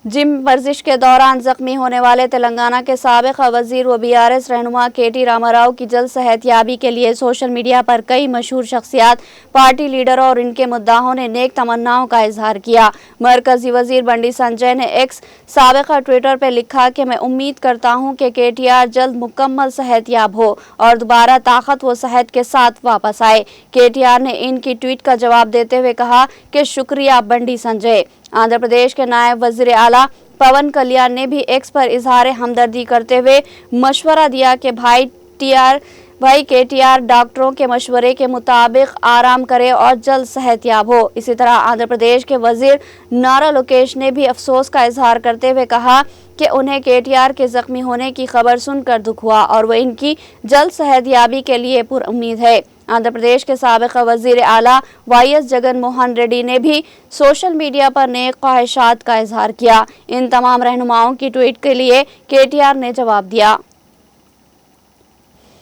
Gym वर्जिश के दौरान जख्मी होने वाले तेलंगाना के साबिक वजीर व BRS रहनुमा KT रामाराव की जल्द सेहतयाबी के लिए सोशल मीडिया पर कई मशहूर शख्सियात, पार्टी लीडरों और इनके मुद्दाहों ने नेक तमन्नाओं का इजहार किया। मरकजी वजीर बंडी संजय ने एक्स साबिका ट्विटर पर लिखा कि मैं उम्मीद करता हूं कि KTR जल्द मुकम्मल सेहतयाब हो और दोबारा ताकत व सेहत के साथ वापस आए। KTR ने इनकी ट्वीट का जवाब देते हुए कहा कि शुक्रिया बंडी संजय। आंध्र प्रदेश के नायब वजीर आला पवन कल्याण ने भी एक्स पर इजहार हमदर्दी करते हुए मशवरा दिया कि भाई KTR डॉक्टरों के मशवरे के मुताबिक आराम करे और जल्द सेहतयाब हो। इसी तरह आंध्र प्रदेश के वजीर नारा लोकेश ने भी अफसोस का इजहार करते हुए कहा कि उन्हें KTR के जख्मी होने की खबर सुनकर दुख हुआ और वह इनकी जल्द सेहतयाबी के लिए पुरुम्मीद है। आंध्र प्रदेश के साबिक वजीर आला YS जगन मोहन रेड्डी ने भी सोशल मीडिया पर नेक ख्वाहिशात का इजहार किया। इन तमाम रहनुमाओं की ट्वीट के लिए KTR ने जवाब दिया।